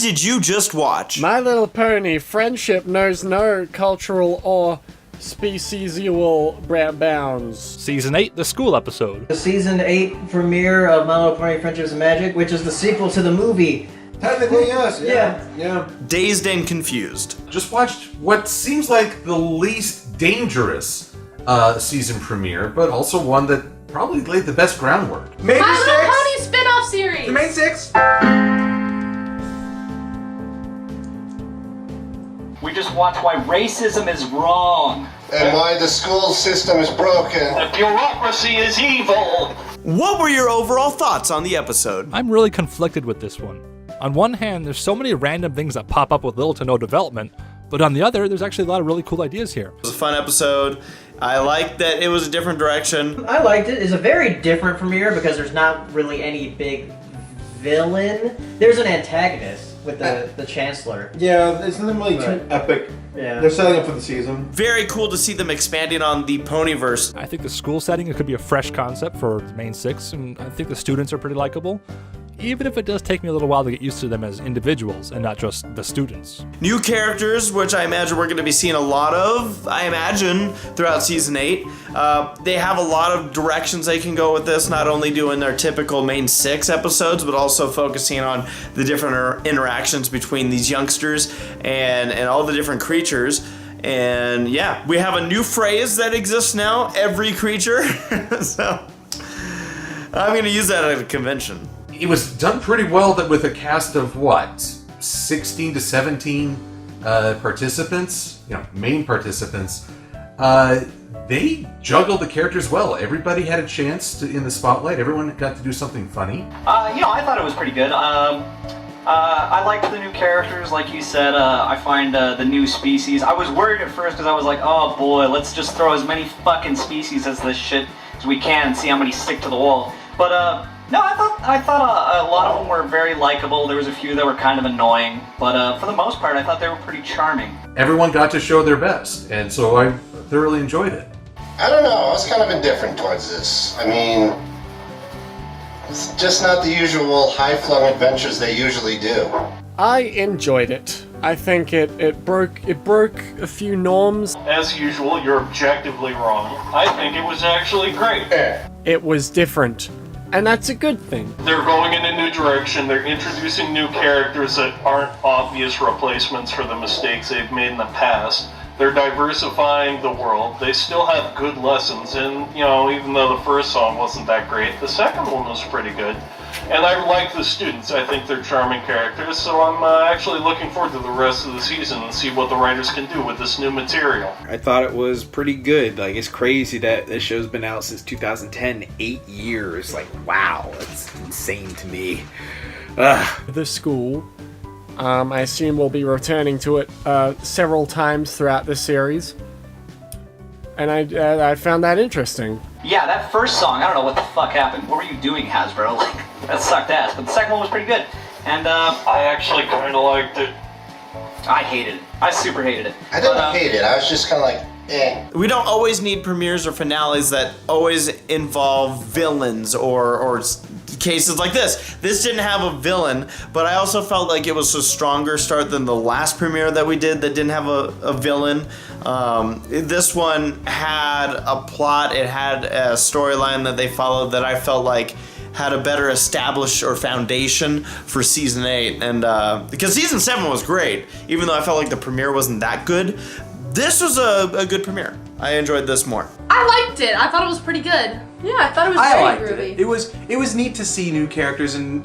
did you just watch? My Little Pony, friendship knows no cultural or speciesal bounds. Season 8, the school episode. The Season 8 premiere of My Little Pony Friendship's Magic, which is the sequel to the movie. Technically, yes. Yeah. Dazed and confused. Just watched what seems like the least dangerous season premiere, but also one that probably laid the best groundwork. Maybe My 6. Little Pony spin-off series. The main 6. We just watched why racism is wrong. And why the school system is broken. The bureaucracy is evil. What were your overall thoughts on the episode? I'm really conflicted with this one. On one hand, there's so many random things that pop up with little to no development, but on the other, there's actually a lot of really cool ideas here. It was a fun episode. I liked that it was a different direction. I liked it. It's a very different premiere because there's not really any big villain. There's an antagonist with the Chancellor. Yeah, it's nothing really too epic. Yeah. They're setting up for the season. Very cool to see them expanding on the Ponyverse. I think the school setting, it could be a fresh concept for the main 6, and I think the students are pretty likable, even if it does take me a little while to get used to them as individuals and not just the students. New characters, which I imagine we're going to be seeing a lot of, I imagine, throughout Season 8. They have a lot of directions they can go with this, not only doing their typical main 6 episodes, but also focusing on the different interactions between these youngsters and all the different creatures. And yeah, we have a new phrase that exists now, every creature. So I'm going to use that at a convention. It was done pretty well that with a cast of 16 to 17 participants, main participants. They juggled the characters well. Everybody had a chance in the spotlight. Everyone got to do something funny. I thought it was pretty good. I liked the new characters, like you said. I find the new species. I was worried at first because I was like, oh boy, let's just throw as many fucking species as this shit as we can and see how many stick to the wall. But no, I thought a lot of them were very likable. There was a few that were kind of annoying, but for the most part, I thought they were pretty charming. Everyone got to show their best, and so I thoroughly enjoyed it. I don't know, I was kind of indifferent towards this. I mean, it's just not the usual high-flung adventures they usually do. I enjoyed it. I think it broke a few norms. As usual, you're objectively wrong. I think it was actually great. It was different. And that's a good thing. They're going in a new direction. They're introducing new characters that aren't obvious replacements for the mistakes they've made in the past. They're diversifying the world. They still have good lessons, and even though the first song wasn't that great, the second one was pretty good. And I like the students. I think they're charming characters, so I'm actually looking forward to the rest of the season and see what the writers can do with this new material. I thought it was pretty good. Like, it's crazy that this show's been out since 2010, 8 years. Like, wow, that's insane to me. The school, I assume we'll be returning to it several times throughout the series. And I found that interesting. Yeah, that first song, I don't know what the fuck happened. What were you doing, Hasbro? Like, that sucked ass. But the second one was pretty good. And, I actually kind of liked it. I hated it. I super hated it. I didn't hate it, I was just kind of like, eh. We don't always need premieres or finales that always involve villains or cases like this. This didn't have a villain, but I also felt like it was a stronger start than the last premiere that we did that didn't have a villain. This one had a plot, it had a storyline that they followed that I felt like had a better established or foundation for Season 8. And because Season 7 was great, even though I felt like the premiere wasn't that good, this was a good premiere. I enjoyed this more. I liked it. I thought it was pretty good. Yeah, I thought it was I very liked groovy. it. It was neat to see new characters and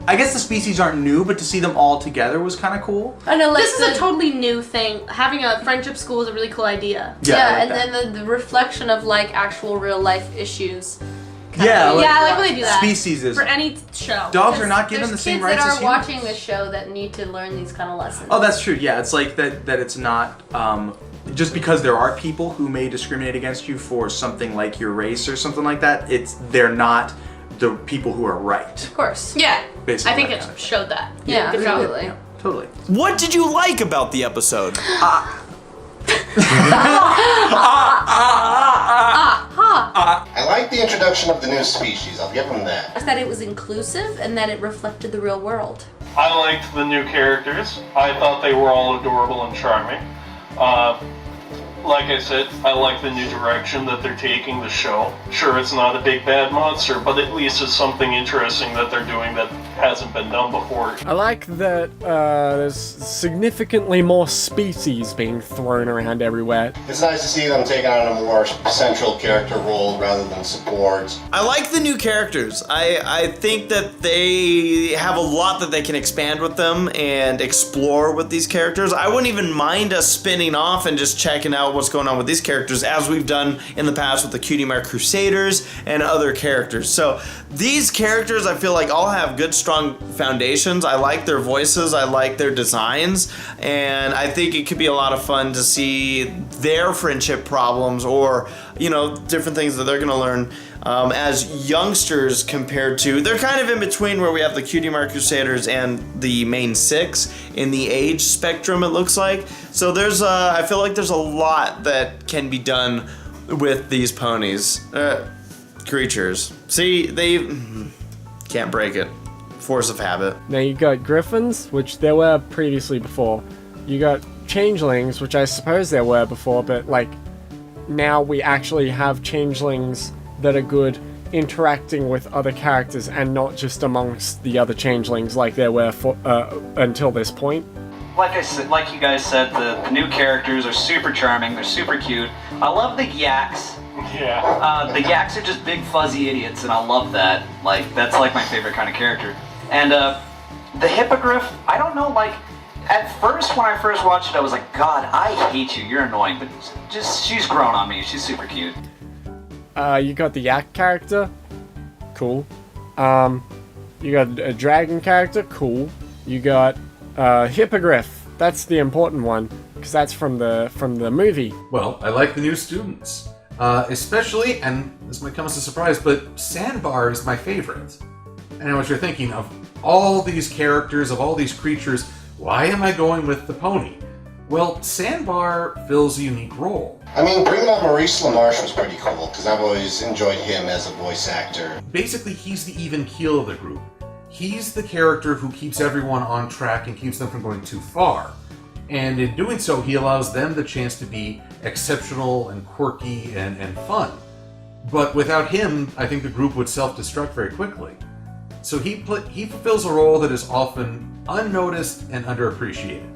I guess the species aren't new, but to see them all together was kind of cool. I know, this is a totally new thing. Having a friendship school is a really cool idea. Yeah, and then the reflection of actual real life issues. Yeah, I like when they do that. Species is for any show. Dogs are not given the same rights as kids that are humans. watching this show that need to learn these kind of lessons. Oh, that's true. Yeah, it's like that it's not just because there are people who may discriminate against you for something like your race or something like that. They're not the people who are right. Of course. Yeah. Basically, I think that it kind of showed that. Yeah, good job. yeah, totally. What did you like about the episode? I like the introduction of the new species. I'll give them that. That it was inclusive and that it reflected the real world. I liked the new characters. I thought they were all adorable and charming. Like I said, I like the new direction that they're taking the show. Sure, it's not a big bad monster, but at least it's something interesting that they're doing that hasn't been done before. I like that there's significantly more species being thrown around everywhere. It's nice to see them take on a more central character role rather than support. I like the new characters. I think that they have a lot that they can expand with them and explore with these characters. I wouldn't even mind us spinning off and just checking out what's going on with these characters, as we've done in the past with the Cutie Mark Crusaders and other characters. So these characters, I feel like, all have good, strong foundations. I like their voices, I like their designs, and I think it could be a lot of fun to see their friendship problems or, different things that they're going to learn as youngsters compared to, they're kind of in between where we have the Cutie Mark Crusaders and the main 6 in the age spectrum, it looks like. So I feel like there's a lot that can be done with these ponies. Creatures. See, they can't break it. Force of habit. Now you got griffins, which there were previously before. You got changelings, which I suppose there were before, but now we actually have changelings that are good interacting with other characters and not just amongst the other changelings like there were until this point. Like you guys said, the new characters are super charming. They're super cute. I love the yaks. Yeah. The yaks are just big fuzzy idiots, and I love that. That's my favorite kind of character. And the hippogriff, I don't know, at first when I first watched it, I was like, God, I hate you. You're annoying. But she's grown on me. She's super cute. You got the yak character, cool. You got a dragon character, cool. You got hippogriff. That's the important one because that's from the movie. Well, I like the new students, especially, and this might come as a surprise, but Sandbar is my favorite. I know what you're thinking of. All these characters, of all these creatures, why am I going with the pony? Well, Sandbar fills a unique role. I mean, bringing up Maurice LaMarche was pretty cool, because I've always enjoyed him as a voice actor. Basically, he's the even keel of the group. He's the character who keeps everyone on track and keeps them from going too far. And in doing so, he allows them the chance to be exceptional and quirky and fun. But without him, I think the group would self-destruct very quickly. So he fulfills a role that is often unnoticed and underappreciated.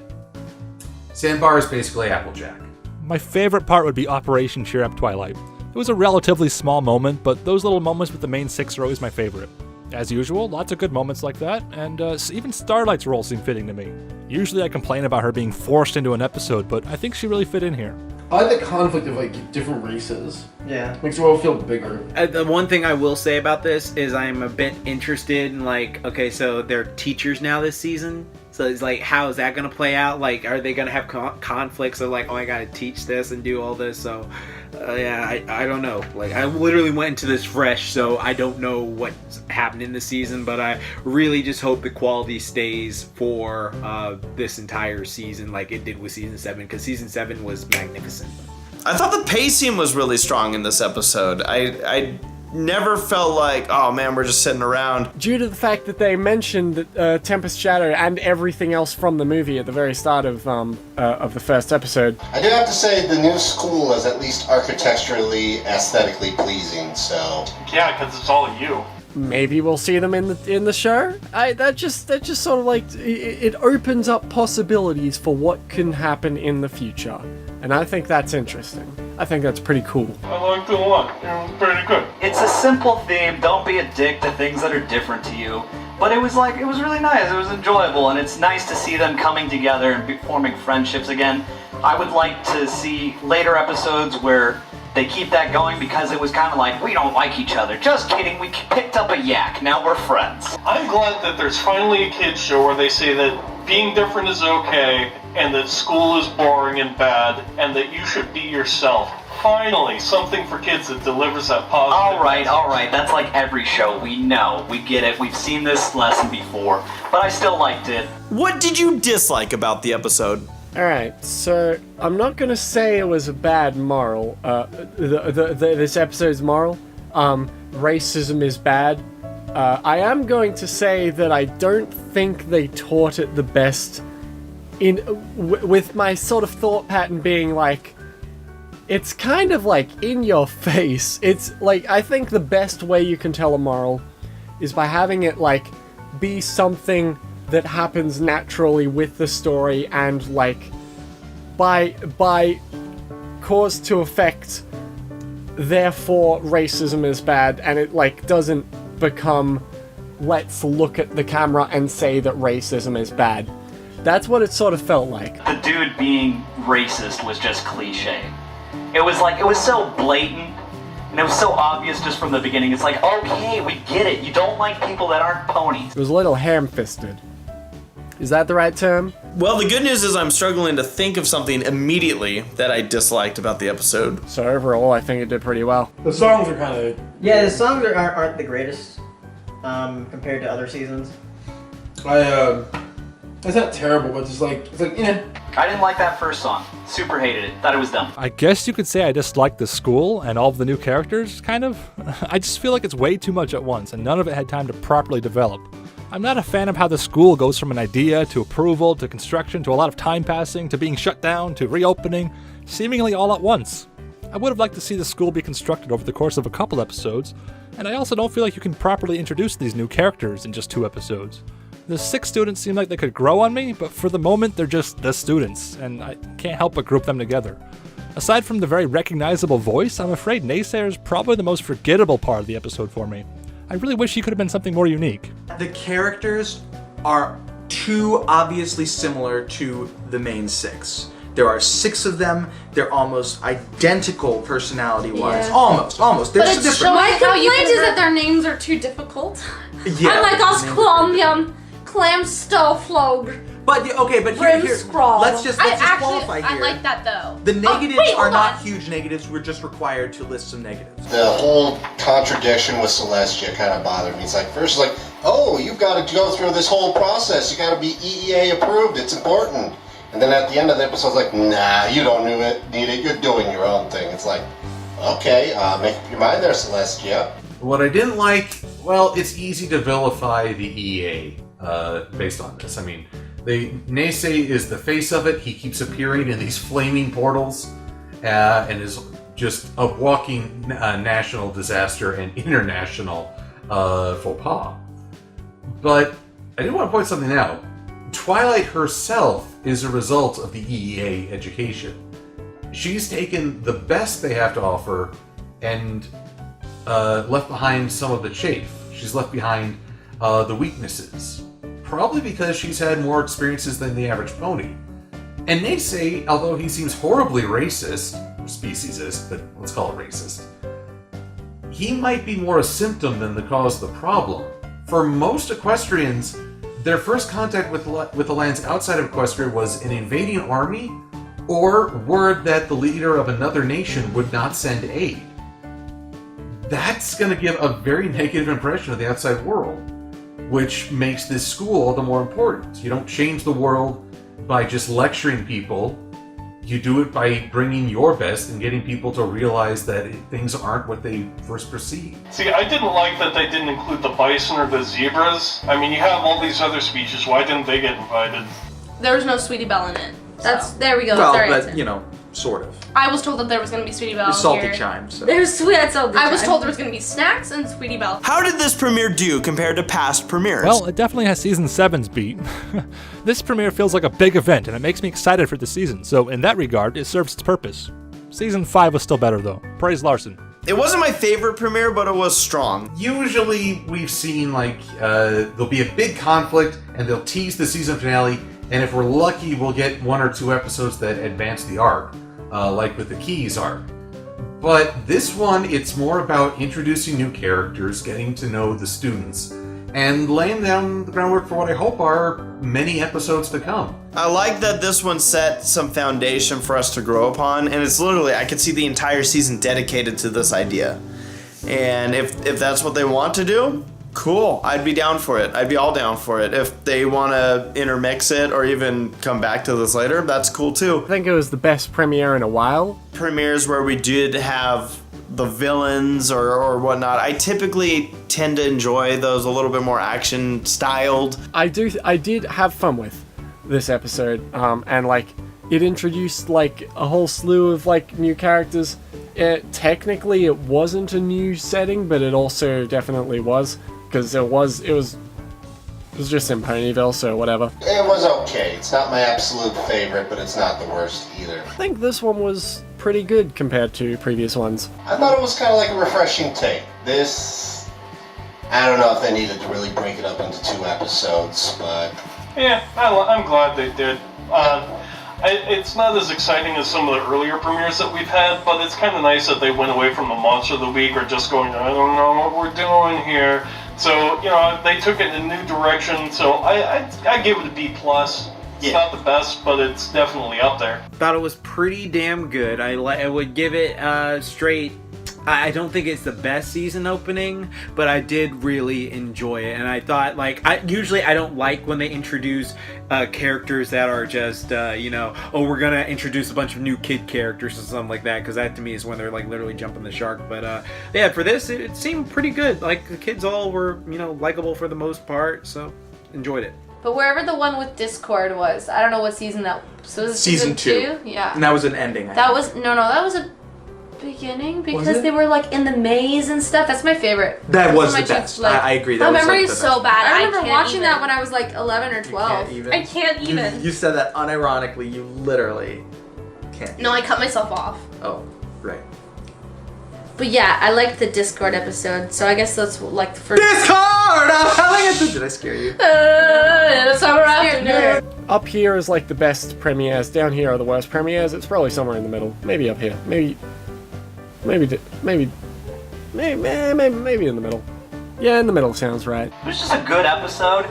Sandbar is basically Applejack. My favorite part would be Operation Cheer Up Twilight. It was a relatively small moment, but those little moments with the main 6 are always my favorite. As usual, lots of good moments like that, and even Starlight's role seemed fitting to me. Usually I complain about her being forced into an episode, but I think she really fit in here. I like the conflict of different races. Yeah. Makes the world feel bigger. The one thing I will say about this is I'm a bit interested in okay, so they're teachers now this season. So it's how is that going to play out? Are they going to have conflicts of oh, I got to teach this and do all this? So, yeah, I don't know. I literally went into this fresh, so I don't know what's happening this season, but I really just hope the quality stays for this entire season like it did with Season 7, because Season 7 was magnificent. I thought the pacing was really strong in this episode. I never felt like, oh man, we're just sitting around. Due to the fact that they mentioned Tempest Shadow and everything else from the movie at the very start of the first episode. I do have to say the new school is at least architecturally, aesthetically pleasing, so... Yeah, because it's all you. Maybe we'll see them in the show. That just sort of it opens up possibilities for what can happen in the future, and I think that's interesting. I think that's pretty cool. I liked it a lot. It was pretty good. It's a simple theme. Don't be a dick to things that are different to you. But it was really nice. It was enjoyable, and it's nice to see them coming together and forming friendships again. I would like to see later episodes where they keep that going, because it was kind of we don't like each other. Just kidding, we picked up a yak, now we're friends. I'm glad that there's finally a kids show where they say that being different is okay, and that school is boring and bad, and that you should be yourself. Finally, something for kids that delivers that positive. All right, that's like every show. We know, we get it, we've seen this lesson before, but I still liked it. What did you dislike about the episode? Alright, so I'm not gonna say it was a bad moral, this episode's moral. racism is bad. I am going to say that I don't think they taught it the best with my sort of thought pattern being like, it's kind of like in your face. It's like, I think the best way you can tell a moral is by having it like be something that happens naturally with the story and like by cause to effect, therefore racism is bad, and it like doesn't become let's look at the camera and say that racism is bad. That's what it sort of felt like. The dude being racist was just cliche. It was so blatant, and it was so obvious just from the beginning. It's like, okay, we get it. You don't like people that aren't ponies. It was a little ham-fisted. Is that the right term? Well, the good news is I'm struggling to think of something immediately that I disliked about the episode. So overall, I think it did pretty well. The songs are kind of... Yeah, the songs aren't the greatest compared to other seasons. It's not terrible, but it's like, yeah. I didn't like that first song. Super hated it. Thought it was dumb. I guess you could say I disliked the school and all of the new characters, kind of. I just feel like it's way too much at once, and none of it had time to properly develop. I'm not a fan of how the school goes from an idea to approval to construction to a lot of time passing to being shut down to reopening, seemingly all at once. I would have liked to see the school be constructed over the course of a couple episodes, and I also don't feel like you can properly introduce these new characters in just 2 episodes. The 6 students seem like they could grow on me, but for the moment they're just the students, and I can't help but group them together. Aside from the very recognizable voice, I'm afraid Naysayer is probably the most forgettable part of the episode for me. I really wish he could have been something more unique. The characters are too obviously similar to the main 6. There are 6 of them. They're almost identical personality-wise. Yeah. Almost. But There's it's different. showing my complaint is that their names are too difficult. Yeah. Unlike us Colombian clam stowflog. But here, Scrawl. let's just qualify here. I like that though. The negatives wait, are hold not on. huge negatives. We're just required to list some negatives. The whole contradiction with Celestia kind of bothered me. It's like, first it's like, oh, you've got to go through this whole process. You got to be EEA approved. It's important. And then at the end of the episode, it's like, nah, you don't need it. You're doing your own thing. It's like, okay, make up your mind there, Celestia. What I didn't like, well, it's easy to vilify the EA based on this. I mean, Naysay is the face of it. He keeps appearing in these flaming portals and is just a walking national disaster and international faux pas. But I do want to point something out. Twilight herself is a result of the EEA education. She's taken the best they have to offer and left behind some of the chafe. She's left behind the weaknesses. Probably because she's had more experiences than the average pony. And Naysay, although he seems horribly racist, or speciesist, but let's call it racist, he might be more a symptom than the cause of the problem. For most equestrians, their first contact with the lands outside of Equestria was an invading army or word that the leader of another nation would not send aid. That's going to give a very negative impression of the outside world, which makes this school all the more important. You don't change the world by just lecturing people. You do it by bringing your best and getting people to realize that things aren't what they first perceive. See, I didn't like that they didn't include the bison or the zebras. I mean, you have all these other species. Why didn't they get invited? There was no Sweetie Belle in it. There we go. Well, That's our but answer. Sort of. I was told that there was going to be Sweetie Belle Salty here. chimes. So. There's sweet. That's salty. I was told there was going to be snacks and Sweetie Belle. How did this premiere do compared to past premieres? Well, it definitely has Season 7's beat. This premiere feels like a big event, and it makes me excited for the season, so in that regard, it serves its purpose. Season 5 was still better, though. Praise Larson. It wasn't my favorite premiere, but it was strong. Usually we've seen there'll be a big conflict and they'll tease the season finale, and if we're lucky we'll get 1 or 2 episodes that advance the arc, like with the Keys arc. But this one, it's more about introducing new characters, getting to know the students, and laying down the groundwork for what I hope are many episodes to come. I like that this one set some foundation for us to grow upon, and it's literally, I could see the entire season dedicated to this idea. And if that's what they want to do, cool, I'd be down for it. I'd be all down for it. If they want to intermix it or even come back to this later, that's cool too. I think it was the best premiere in a while. Premieres where we did have the villains or whatnot. I typically tend to enjoy those a little bit more action styled. I did have fun with this episode, and like it introduced like a whole slew of like new characters. Technically, it wasn't a new setting, but it also definitely was, because it was just in Ponyville, so whatever. It was okay. It's not my absolute favorite, but it's not the worst either. I think this one was pretty good compared to previous ones. I thought it was kind of like a refreshing take. This, I don't know if they needed to really break it up into 2 episodes, but... Yeah, I'm glad they did. It's not as exciting as some of the earlier premieres that we've had, but it's kind of nice that they went away from the Monster of the Week or just going, I don't know what we're doing here. So, they took it in a new direction, so I give it a B+. It's not the best, but it's definitely up there. Thought it was pretty damn good. I would give it straight. I don't think it's the best season opening, but I did really enjoy it. And I thought, usually I don't like when they introduce characters that are just, we're gonna introduce a bunch of new kid characters or something like that, because that to me is when they're like literally jumping the shark. But yeah, for this, it seemed pretty good. Like the kids all were, likable for the most part, so enjoyed it. But wherever the one with Discord was, I don't know what season that was. So was it Season 2? Yeah. And that was an ending. That was a beginning, because they were like in the maze and stuff. That's my favorite. That was the best. I agree. My memory is so bad. I remember watching that when I was like 11 or 12. I can't even. You said that unironically. You literally can't. No, I cut myself off. Oh, right. But yeah, I liked the Discord episode, so I guess that's like the first. Discord! Did I scare you? That's how we're after. Up here is like the best premieres. Down here are the worst premieres. It's probably somewhere in the middle. Maybe up here. Maybe in the middle. Yeah, in the middle sounds right. It was just a good episode,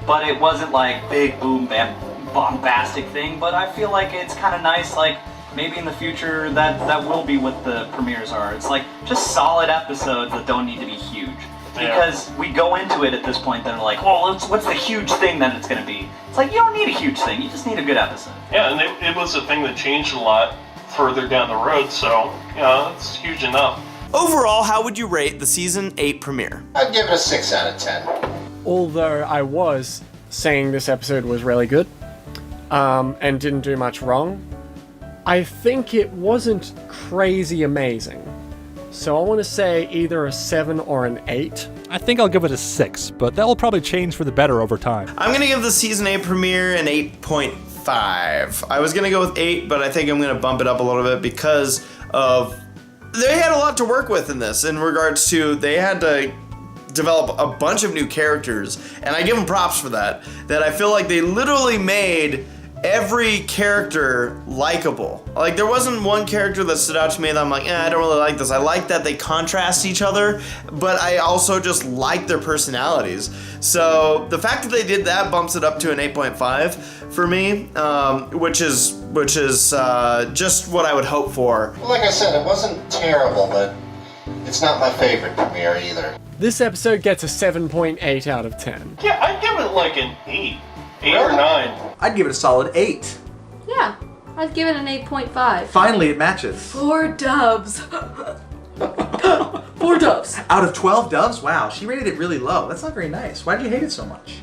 but it wasn't like big boom bam bombastic thing. But I feel like it's kind of nice. Like maybe in the future that will be what the premieres are. It's like just solid episodes that don't need to be huge. Because we go into it at this point, then we're like, well, what's the huge thing that it's going to be? It's like, you don't need a huge thing. You just need a good episode. Yeah, and it was a thing that changed a lot further down the road, so, it's huge enough. Overall, how would you rate the Season 8 premiere? I'd give it a 6 out of 10. Although I was saying this episode was really good, and didn't do much wrong, I think it wasn't crazy amazing. So I want to say either a 7 or an 8. I think I'll give it a 6, but that will probably change for the better over time. I'm going to give the Season 8 premiere an 8.5. I was going to go with 8, but I think I'm going to bump it up a little bit because of... They had a lot to work with in this, in regards to they had to develop a bunch of new characters, and I give them props for that. That I feel like they literally made every character likable. Like, there wasn't one character that stood out to me that I'm like, I don't really like this. I like that they contrast each other, but I also just like their personalities. So the fact that they did that bumps it up to an 8.5 for me, which is just what I would hope for. Well, like I said, it wasn't terrible, but it's not my favorite premiere either. This episode gets a 7.8 out of 10. Yeah, I'd give it like an 8. 8 or 9. I'd give it a solid 8. Yeah, I'd give it an 8.5. Finally, it matches. 4 dubs. 4 dubs. Out of 12 doves? Wow, she rated it really low. That's not very nice. Why did you hate it so much?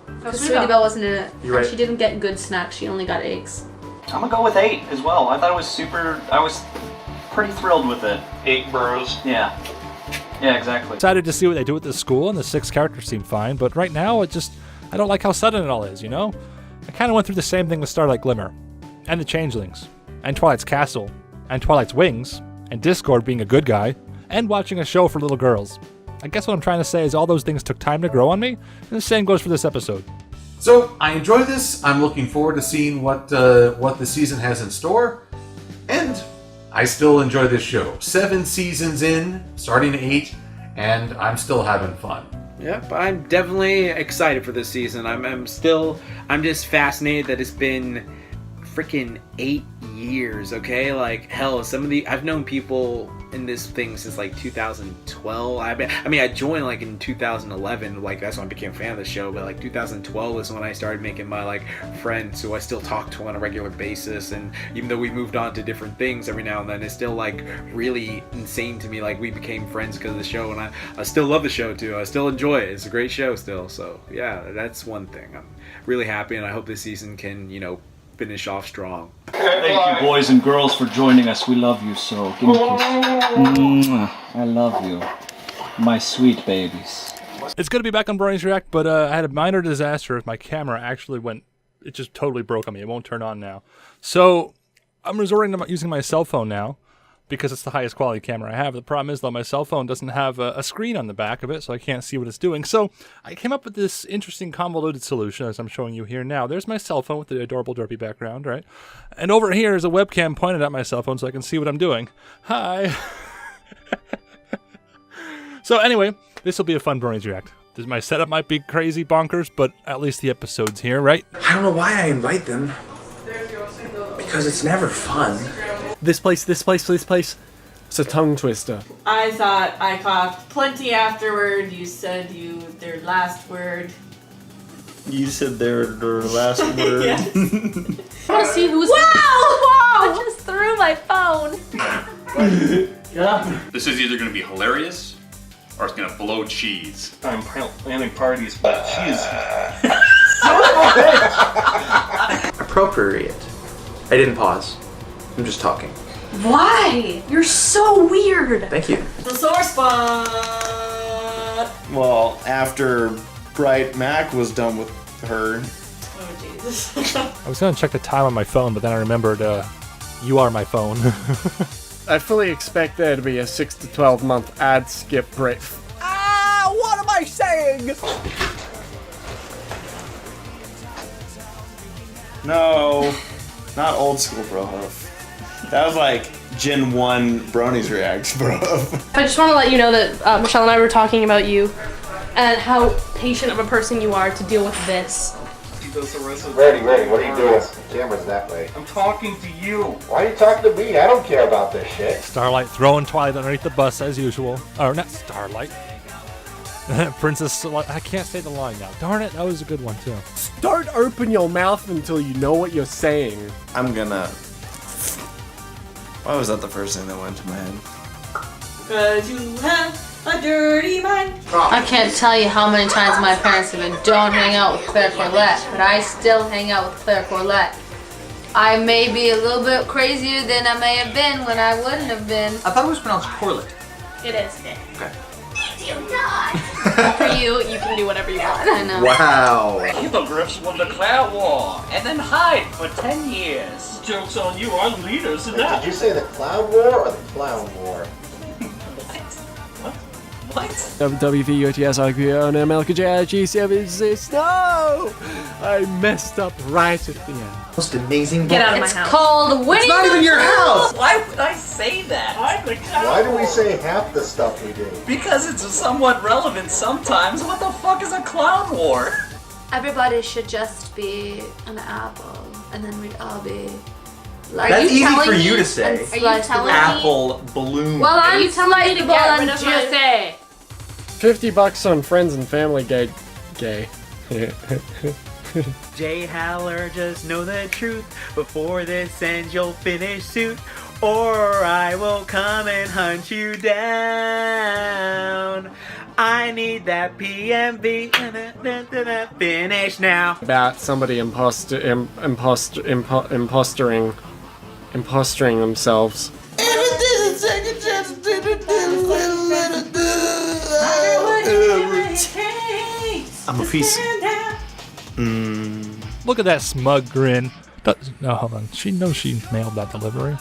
Because Sweetie Belle wasn't in it. You're right. She didn't get good snacks. She only got eggs. I'm gonna go with 8 as well. I thought it was I was pretty thrilled with it. 8 bros. Yeah. Yeah, exactly. Excited to see what they do with the school, and the 6 characters seem fine, but right now I don't like how sudden it all is, I kind of went through the same thing with Starlight Glimmer, and the Changelings, and Twilight's Castle, and Twilight's Wings, and Discord being a good guy, and watching a show for little girls. I guess what I'm trying to say is all those things took time to grow on me, and the same goes for this episode. So, I enjoy this. I'm looking forward to seeing what the season has in store, and I still enjoy this show. 7 seasons in, starting 8, and I'm still having fun. Yep, I'm definitely excited for this season. I'm just fascinated that it's been freaking 8 years, okay? Like, hell, I've known people in this thing since like 2012. I mean, I joined like in 2011, like that's when I became a fan of the show, but like 2012 is when I started making my like friends who I still talk to on a regular basis, and even though we moved on to different things every now and then, it's still like really insane to me, like we became friends because of the show, and I still love the show too. I still enjoy it. It's a great show still, so yeah, that's one thing. I'm really happy, and I hope this season can, finish off strong. Thank you, boys and girls, for joining us. We love you so. Give me a kiss. Mwah. I love you, my sweet babies. It's good to be back on Bronies React, but I had a minor disaster. My camera actually it just totally broke on me. It won't turn on now. So I'm resorting to using my cell phone now, because it's the highest quality camera I have. The problem is, though, my cell phone doesn't have a screen on the back of it, so I can't see what it's doing. So I came up with this interesting convoluted solution, as I'm showing you here now. There's my cell phone with the adorable derpy background, right? And over here is a webcam pointed at my cell phone so I can see what I'm doing. Hi! So anyway, this will be a fun Bronies React. My setup might be crazy bonkers, but at least the episode's here, right? I don't know why I invite them. Because it's never fun. This place. It's a tongue twister. I thought I coughed plenty afterward. You said their last word. You said their last word. Yes. I want to see who's. Wow! I just threw my phone. Yeah. This is either going to be hilarious or it's going to blow cheese. I'm planning parties, but cheese. Appropriate. I didn't pause. I'm just talking. Why? You're so weird. Thank you. The sore spot. Well, after Bright Mac was done with her. Oh Jesus. I was going to check the time on my phone, but then I remembered you are my phone. I fully expect there to be a 6 to 12 month ad skip break. Ah, what am I saying? No, not old school bro huff. That was like Gen 1 Bronies Reacts, bro. I just want to let you know that Michelle and I were talking about you and how patient of a person you are to deal with this. Ready, what are you doing? The camera's that way. I'm talking to you. Why are you talking to me? I don't care about this shit. Starlight throwing Twilight underneath the bus as usual. Or not Starlight. Princess, I can't say the line now. Darn it, that was a good one too. Don't open your mouth until you know what you're saying. I'm gonna... Why was that the first thing that went to my head? Because you have a dirty mind. I can't tell you how many times my parents have been, don't hang out with Claire Corlett, but I still hang out with Claire Corlett. I may be a little bit crazier than I may have been when I wouldn't have been. I thought it was pronounced Corlett. It is. Okay. For you can do whatever you want. I know. Wow. Hippogriffs won the Cloud War and then hide for 10 years. Joke's on you, our leaders in that. Did you say the Cloud War or the Clown War? What? WWVOTSIQONMLKJIG76. No! I messed up right at the end. Most amazing. Get out of my It's house. called winning. It's not even your house. Why would I say that? Why do we say half the stuff we do? Because it's somewhat relevant sometimes. What the fuck is a Cloud War? Everybody should just be an apple, and then we'd all be. Like, That's easy telling for you me to say. and sliced telling me- Apple balloon. Well, Are I'm you telling me to sliced get and rid of my juicy. $50 on friends and family gay. Jay Haller, just know the truth. Before this ends, you'll finish suit, or I will come and hunt you down. I need that PMV. Finish now. About somebody imposturing themselves. I'm a piece. Look at that smug grin. No, hold on. She knows she nailed that delivery.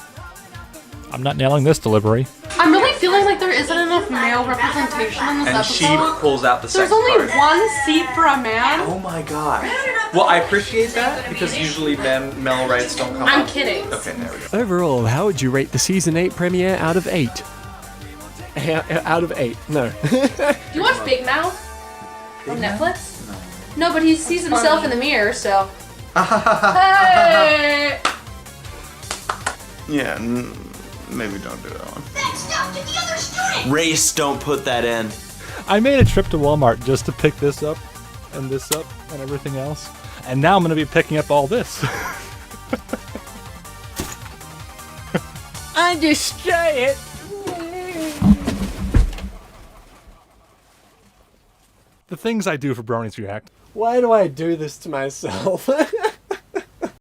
I'm not nailing this delivery. I'm really feeling like there isn't enough male representation in this And episode. she pulls out the There's sex only card. one seat for a man. Oh my god. Well, I appreciate that because usually male rights don't come I'm up. kidding. Okay, there we go. Overall, how would you rate the season 8 premiere out of 8? Out of 8, no. Do you watch Big Mouth on Netflix? No, but he sees himself in the mirror, so. Hey! Yeah, maybe don't do that one. That stuff to the other student! Race, don't put that in. I made a trip to Walmart just to pick this up and everything else. And now I'm going to be picking up all this. I destroy it. The things I do for Bronies React. Why do I do this to myself?